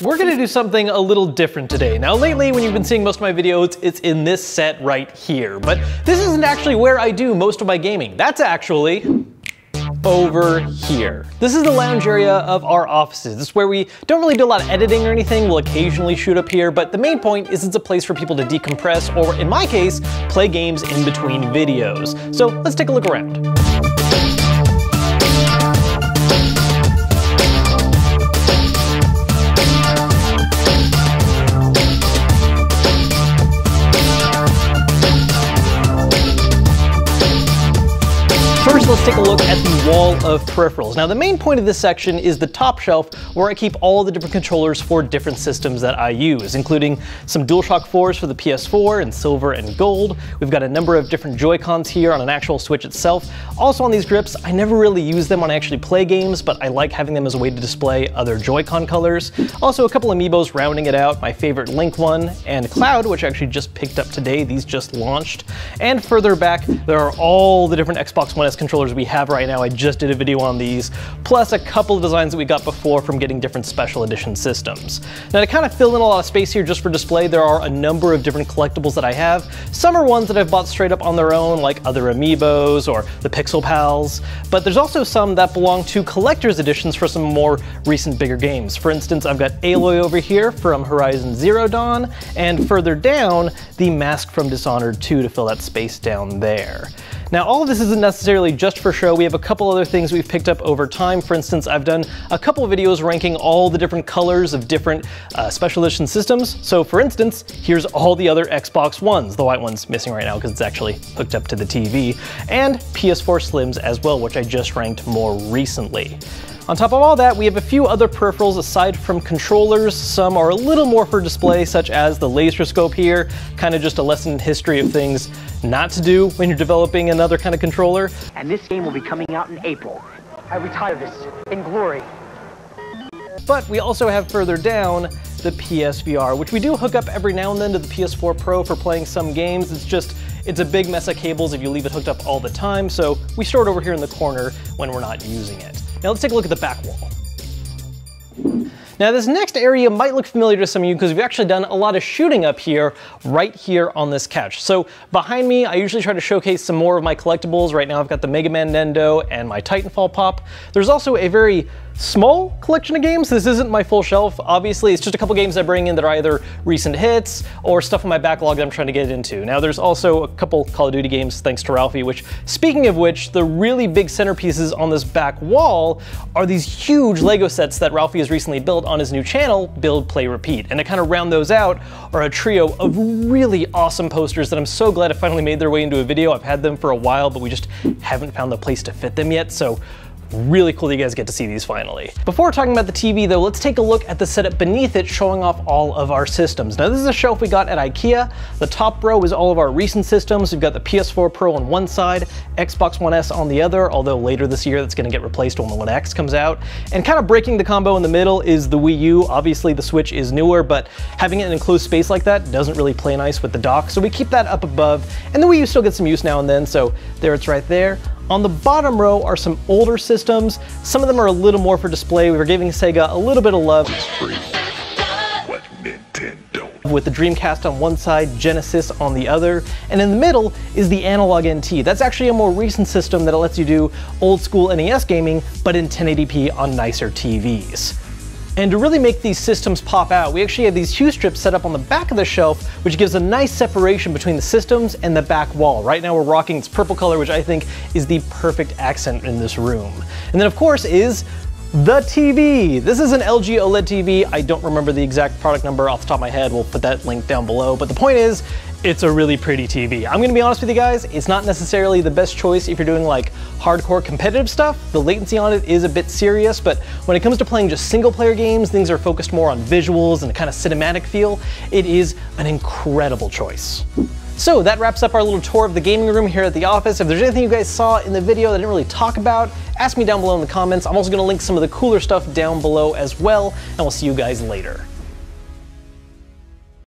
We're gonna do something a little different today. Now lately, when you've been seeing most of my videos, it's in this set right here. But this isn't actually where I do most of my gaming. That's actually over here. This is the lounge area of our offices. This is where we don't really do a lot of editing or anything. We'll occasionally shoot up here, but the main point is it's a place for people to decompress, or in my case, play games in between videos. So let's take a look around. First, let's take a look at the wall of peripherals. Now, the main point of this section is the top shelf where I keep all the different controllers for different systems that I use, including some DualShock 4s for the PS4 in silver and gold. We've got a number of different Joy-Cons here on an actual Switch itself. Also on these grips, I never really use them when I actually play games, but I like having them as a way to display other Joy-Con colors. Also, a couple amiibos rounding it out, my favorite Link one, and Cloud, which I actually just picked up today. These just launched. And further back, there are all the different Xbox One S controllers we have right now. I just did a video on these, plus a couple of designs that we got before from getting different special edition systems. Now, to kind of fill in a lot of space here just for display, there are a number of different collectibles that I have. Some are ones that I've bought straight up on their own, like other amiibos or the Pixel Pals, but there's also some that belong to collector's editions for some more recent bigger games. For instance, I've got Aloy over here from Horizon Zero Dawn, and further down, the mask from Dishonored 2 to fill that space down there. Now, all of this isn't necessarily just for show. We have a couple other things we've picked up over time. For instance, I've done a couple of videos ranking all the different colors of different special edition systems. So for instance, here's all the other Xbox Ones. The white one's missing right now because it's actually hooked up to the TV, and PS4 Slims as well, which I just ranked more recently. On top of all that, we have a few other peripherals aside from controllers. Some are a little more for display, such as the laser scope here, kind of just a lesson in history of things not to do when you're developing another kind of controller. And this game will be coming out in April. I retire this in glory. But we also have further down the PSVR, which we do hook up every now and then to the PS4 Pro for playing some games. It's a big mess of cables if you leave it hooked up all the time, so we store it over here in the corner when we're not using it. Now let's take a look at the back wall. Now this next area might look familiar to some of you because we've actually done a lot of shooting up here, right here on this couch. So behind me, I usually try to showcase some more of my collectibles. Right now I've got the Mega Man Nendo and my Titanfall Pop. There's also a very small collection of games. This isn't my full shelf. Obviously, it's just a couple games I bring in that are either recent hits or stuff in my backlog that I'm trying to get into. Now, there's also a couple Call of Duty games, thanks to Ralphie, which, speaking of which, the really big centerpieces on this back wall are these huge Lego sets that Ralphie has recently built on his new channel, Build, Play, Repeat. And to kind of round those out are a trio of really awesome posters that I'm so glad have finally made their way into a video. I've had them for a while, but we just haven't found the place to fit them yet, so really cool that you guys get to see these finally. Before talking about the TV though, let's take a look at the setup beneath it showing off all of our systems. Now this is a shelf we got at IKEA. The top row is all of our recent systems. We've got the PS4 Pro on one side, Xbox One S on the other, although later this year that's gonna get replaced when the One X comes out. And kind of breaking the combo in the middle is the Wii U. Obviously the Switch is newer, but having it in an enclosed space like that doesn't really play nice with the dock, so we keep that up above. And the Wii U still gets some use now and then, so there it's right there. On the bottom row are some older systems. Some of them are a little more for display. We were giving Sega a little bit of love with the Dreamcast on one side, Genesis on the other, and in the middle is the Analog NT. That's actually a more recent system that lets you do old school NES gaming, but in 1080p on nicer TVs. And to really make these systems pop out, we actually have these hue strips set up on the back of the shelf, which gives a nice separation between the systems and the back wall. Right now we're rocking this purple color, which I think is the perfect accent in this room. And then of course is the TV. This is an LG OLED TV. I don't remember the exact product number off the top of my head. We'll put that link down below. But the point is, it's a really pretty TV. I'm gonna be honest with you guys, it's not necessarily the best choice if you're doing like hardcore competitive stuff. The latency on it is a bit serious, but when it comes to playing just single player games, things are focused more on visuals and a kind of cinematic feel. It is an incredible choice. So that wraps up our little tour of the gaming room here at the office. If there's anything you guys saw in the video that I didn't really talk about, ask me down below in the comments. I'm also gonna link some of the cooler stuff down below as well, and we'll see you guys later.